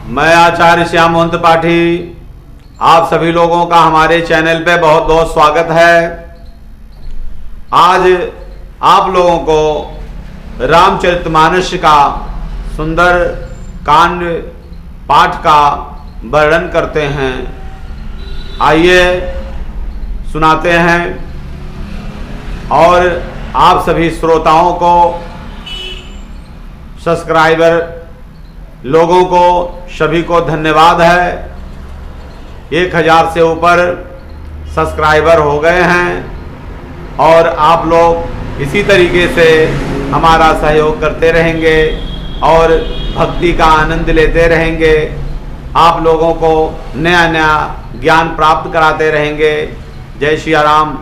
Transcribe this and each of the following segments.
मैं आचार्य श्याम मोहन त्रिपाठी, आप सभी लोगों का हमारे चैनल पे बहुत बहुत स्वागत है। आज आप लोगों को रामचरितमानस का सुंदर कांड पाठ का वर्णन करते हैं। आइए सुनाते हैं और आप सभी श्रोताओं को, सब्सक्राइबर लोगों को, सभी को धन्यवाद है। 1000 से ऊपर सब्सक्राइबर हो गए हैं और आप लोग इसी तरीके से हमारा सहयोग करते रहेंगे और भक्ति का आनंद लेते रहेंगे। आप लोगों को नया नया ज्ञान प्राप्त कराते रहेंगे। जय श्री राम।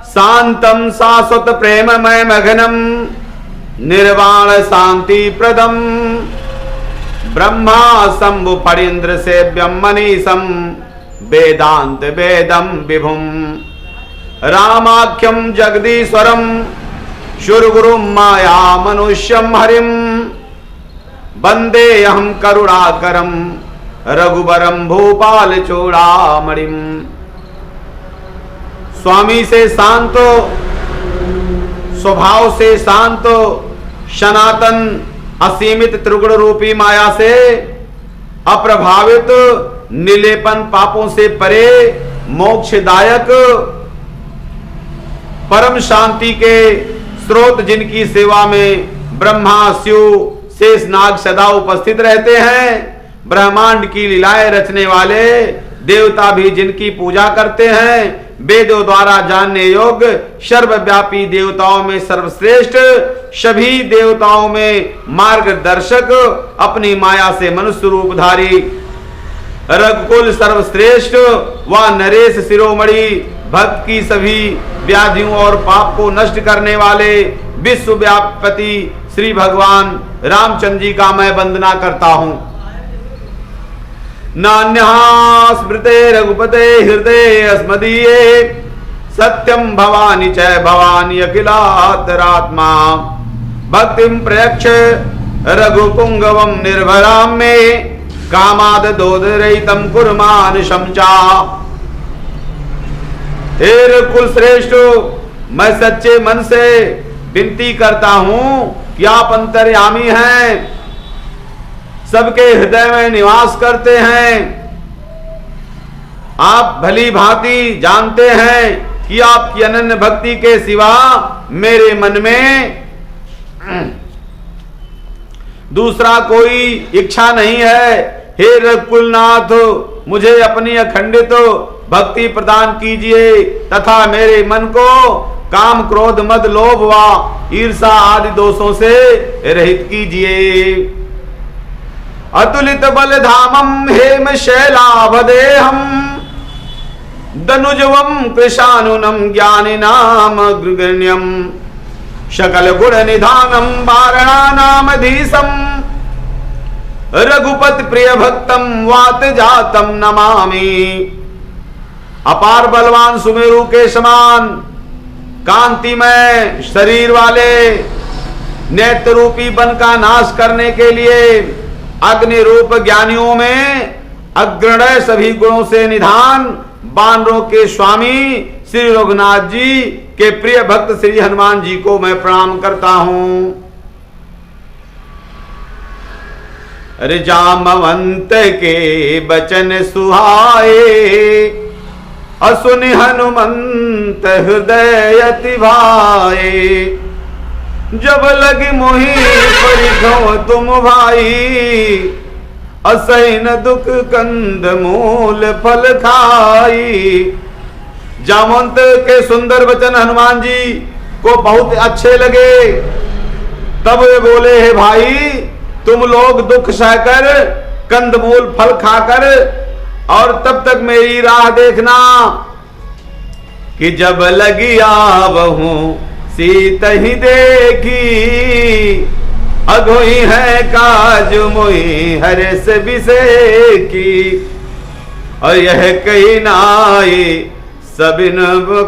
शांतम शाश्वत प्रेममय मग्नम निर्वाण शांति प्रदम ब्रह्मा शंभु फणीन्द्र सेव्यम मनीषम वेदांत वेदम विभुम रामाख्यम जगदीश्वरम शुरगुरुम माया मनुष्यम हरिम वंदे अहम करुणाकरम रघुबरम भूपाल चूड़ामणिम। स्वामी से शांत, स्वभाव से शांत, सनातन असीमित त्रिगुण रूपी माया से अप्रभावित, निलेपन पापों से परे, मोक्षदायक, परम शांति के स्रोत जिनकी सेवा में ब्रह्मा शिव शेषनाग सदा उपस्थित रहते हैं, ब्रह्मांड की लीलाएं रचने वाले देवता भी जिनकी पूजा करते हैं, वेदों द्वारा जानने योग्य सर्वव्यापी देवताओं में सर्वश्रेष्ठ, सभी देवताओं में मार्गदर्शक, अपनी माया से मनुष्य रूपधारी, रघुकुल सर्वश्रेष्ठ व नरेश शिरोमणि, भक्त की सभी व्याधियों और पाप को नष्ट करने वाले विश्वव्यापी श्री भगवान रामचंद्र जी का मैं वंदना करता हूं। नान्यः स्मृते रघुपते हृदय अस्मदीये सत्यम भवानी च भवानी अखिलात्तरात्मा भक्तिम प्रयक्ष रघुपुंगवम निर्भराम मे कामाद दोदरहितम कुर्मान शमचा। हे रघुकुल श्रेष्ठ, मैं सच्चे मन से विनती करता हूं कि आप अंतर्यामी हैं, सबके हृदय में निवास करते हैं। आप भली भांति जानते हैं कि आपकी अनन्य भक्ति के सिवा मेरे मन में दूसरा कोई इच्छा नहीं है। हे रघुकुलनाथ, मुझे अपनी अखंडित भक्ति प्रदान कीजिए तथा मेरे मन को काम क्रोध मद लोभ व ईर्षा आदि दोषों से रहित कीजिए। अतुलित बल धामम हेम शैलाभदेहम दनुजवम कृशानुनम ज्ञानिनाम गृगण्यम शकल गुण निधानम वारणानामधीशम रघुपति प्रिय भक्तम वात जातम नमामि। अपार बलवान सुमेरु के समान कांतिमय शरीर वाले नेत्र रूपी वन का नाश करने के लिए अग्नि रूप ज्ञानियों में अग्रणय सभी गुणों से निधान बानरों के स्वामी श्री रघुनाथ जी के प्रिय भक्त श्री हनुमान जी को मैं प्रणाम करता हूं। अरे जामवंत के बचन सुहाए असुनि हनुमंत हृदय अति भाए जब लगी मोही परिघो तुम भाई असैन दुख कंद मूल फल खाई। जामवंत के सुंदर वचन हनुमान जी को बहुत अच्छे लगे। तब वे बोले, हे भाई, तुम लोग दुख सहकर कंदमूल फल खाकर और तब तक मेरी राह देखना कि जब लगी आवहूं सीत ही देखी अघोई है काज मोई हरे से बिसे की। और यह कही नाई सबिन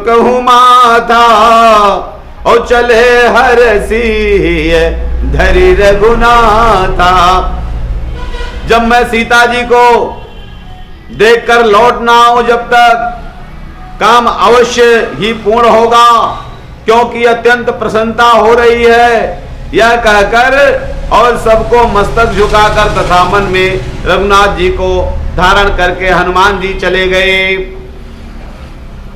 कहूँ माथा और चले हर सी धरी रघुनाथा। जब मैं सीता जी को देखकर लौट ना आऊं जब तक काम अवश्य ही पूर्ण होगा, क्योंकि अत्यंत प्रसन्नता हो रही है। यह कहकर और सबको मस्तक झुकाकर तथा मन में रघुनाथ जी को धारण करके हनुमान जी चले गए।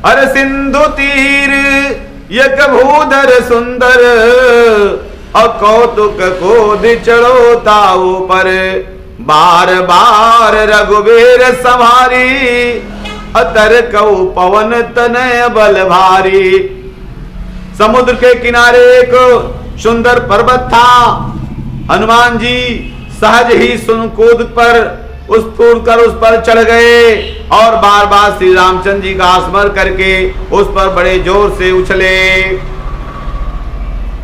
अरे सिंधु तीर यक भूधर सुंदर, अकौतुक को चढ़ो ताऊ पर, बार बार रघुवीर सवारी, अतर कऊ पवन तनय बल भारी। समुद्र के किनारे एक सुंदर पर्वत था। हनुमान जी सहज ही कूद पर उस पर चढ़ गए और बार बार श्री रामचंद्र जी का स्मरण करके उस पर बड़े जोर से उछले।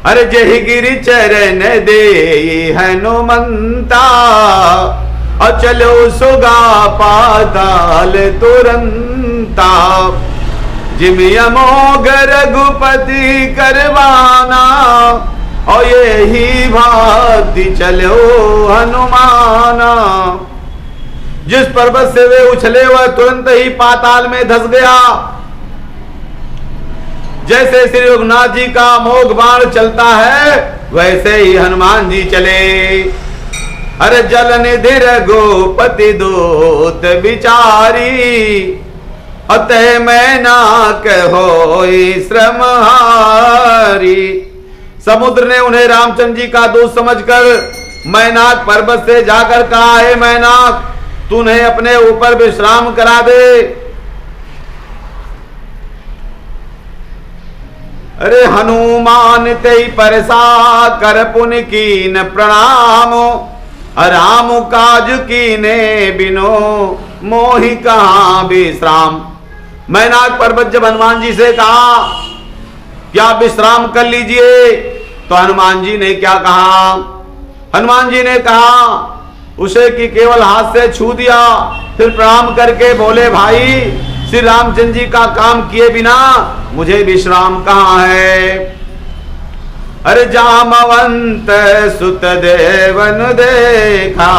अरे जय गिरि चरण दे हनुमंता, अचलो सुगा पाताल तुरंता, जिम अमोघ रघुपति करवाना, और यही भांति चलो हनुमाना। जिस पर्वत से वे उछले वह तुरंत ही पाताल में धस गया। जैसे श्री रघुनाथ जी का अमोघ बाण चलता है वैसे ही हनुमान जी चले। अरे जल निधि रघुपति दूत विचारी, अतः मैं ना कहो श्रम हारी। समुद्र ने उन्हें रामचंद्र जी का दूत समझकर मैनाक पर्वत से जाकर कहा, हे मैनाक, तूने अपने ऊपर विश्राम करा दे। अरे हनुमान तेई परसा कर पुन कीन प्रणाम, राम काज कीने बिनो मोहि कहां विश्राम। मैनाक पर्वत जब हनुमान जी से कहा कि आप विश्राम कर लीजिए, तो हनुमान जी ने क्या कहा? हनुमान जी ने कहा उसे कि केवल हाथ से छू दिया, फिर प्रणाम करके बोले, भाई श्री रामचंद्र जी का काम किए बिना मुझे विश्राम कहाँ है। अरे जामवंत सुत देवन देखा,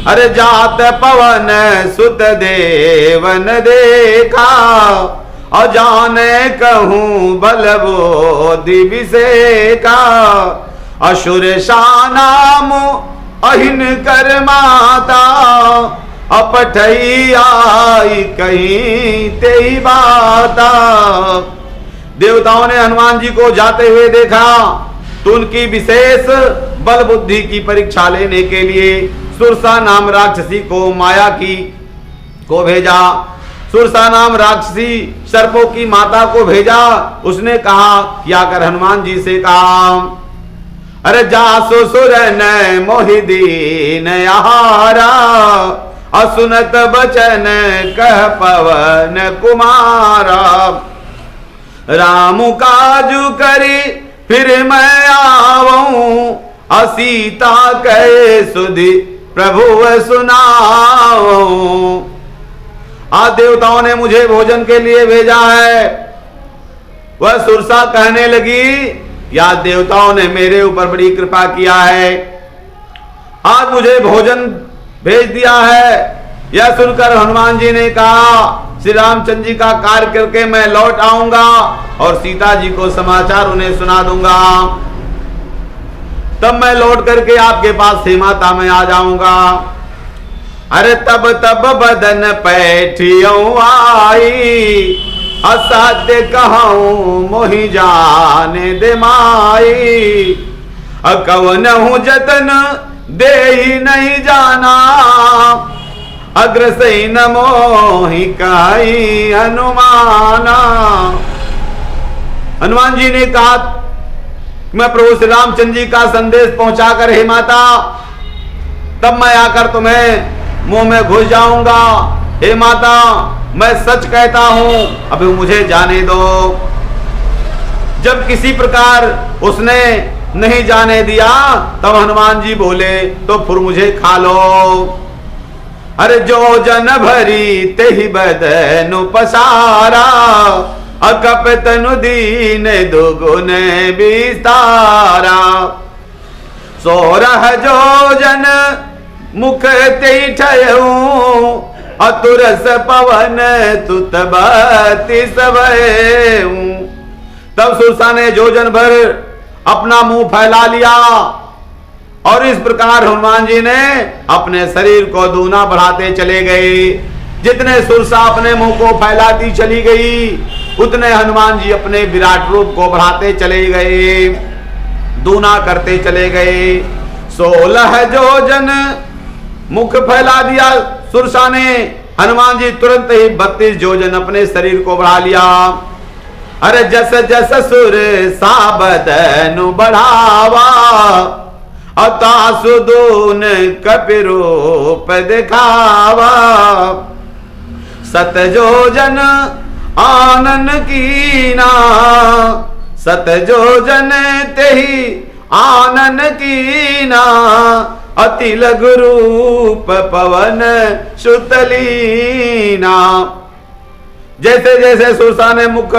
अरे जात पवन सुत देवन देखा, अजाने कहूं बलबोधि विषेका, असुर शानाम अहिन कर माता, अपठई आई कहीं तेई बाता। देवताओं ने हनुमान जी को जाते हुए देखा तो उनकी विशेष बल बुद्धि की परीक्षा लेने के लिए सुरसा नाम राक्षसी को माया की को भेजा। सुरसा नाम राक्षसी सर्पों की माता को भेजा। उसने कहा क्या कर हनुमान जी से कहा, अरे जासो सुर न मोहिदीन आहारा, असुनत बचन कह पवन कुमारा, राम काजू करी फिर मैं आवऊं, असीता कहे सुधि प्रभु सुनाऊं। आज देवताओं ने मुझे भोजन के लिए भेजा है। वह सुरसा कहने लगी, या देवताओं ने मेरे ऊपर बड़ी कृपा किया है, आज मुझे भोजन भेज दिया है। यह सुनकर हनुमान जी ने कहा श्री रामचंद्र जी का कार्य करके मैं लौट आऊंगा और सीता जी को समाचार उन्हें सुना दूंगा, तब मैं लौट करके आपके पास हे माता में आ जाऊंगा। अरे तब तब बदन पैठियों आई, असाध्य कहूं मोहि जाने दे माई, अकवन हूं जतन दे ही नहीं जाना, अग्रसई न मोहि काई हनुमाना। हनुमान जी ने कहा मैं प्रभु श्री रामचंद्र जी का संदेश पहुंचाकर हे माता तब मैं आकर तुम्हें मुंह में घुस जाऊंगा। हे माता मैं सच कहता हूं, अभी मुझे जाने दो। जब किसी प्रकार उसने नहीं जाने दिया तब हनुमान जी बोले तो फिर मुझे खा लो। अरे जो जन भरी तेहि बदनु पसारा, अकप तनु दीन दुगुन विस्तारा, सोरह जो जन मुख ते ठयऊ अतुरस पवन तुत बती सबऊ। तब सुरसा ने जोजन भर अपना मुंह फैला लिया और इस प्रकार हनुमान जी ने अपने शरीर को दूना बढ़ाते चले गए। जितने सुरसा अपने मुंह को फैलाती चली गई, उतने हनुमान जी अपने विराट रूप को बढ़ाते चले गए, दूना करते चले गए। 16 जोजन मुख फैला दिया सुरसा ने, हनुमान जी तुरंत ही 32 जोजन अपने शरीर को बढ़ा लिया। अरे जस जस सुर साबदनु बढ़ावा, अता सुदून कपिरूप दिखावा। सत जोजन आनन कीना, सत जोजन तेहि आनन कीना। अति लघु रूप पवन सुतलीना। जैसे जैसे सुरसा ने मुख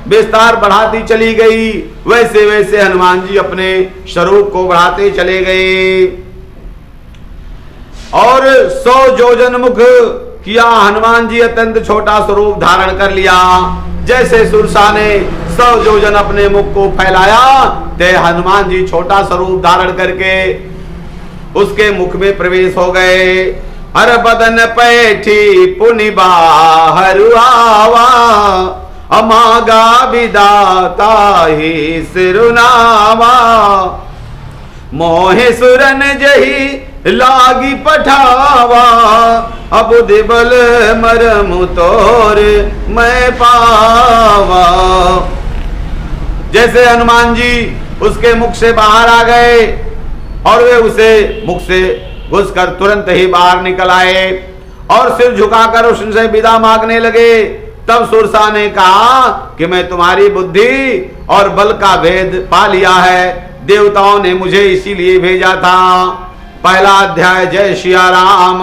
विस्तार बढ़ाती चली गई, वैसे वैसे हनुमान जी अपने स्वरूप को बढ़ाते चले गए और 100 जोजन मुख किया। हनुमान जी अत्यंत छोटा स्वरूप धारण कर लिया। जैसे सुरसा ने 100 जोजन अपने मुख को फैलाया, ते हनुमान जी छोटा स्वरूप धारण करके उसके मुख में प्रवेश हो गए। हर बदन पैठी पुनि बाहर आवा, अमागा विदाता ही सिरुनावा। मोहे सुरन जही लागी पठावा, अबुधि बल मरमु तोर मैं पावा। जैसे हनुमान जी उसके मुख से बाहर आ गए और वे उसे मुख से घुसकर तुरंत ही बाहर निकल आए और सिर झुकाकर उससे विदा मांगने लगे। तब सुरसा ने कहा कि मैं तुम्हारी बुद्धि और बल का भेद पा लिया है, देवताओं ने मुझे इसीलिए भेजा था। पहला अध्याय। जय सिया राम।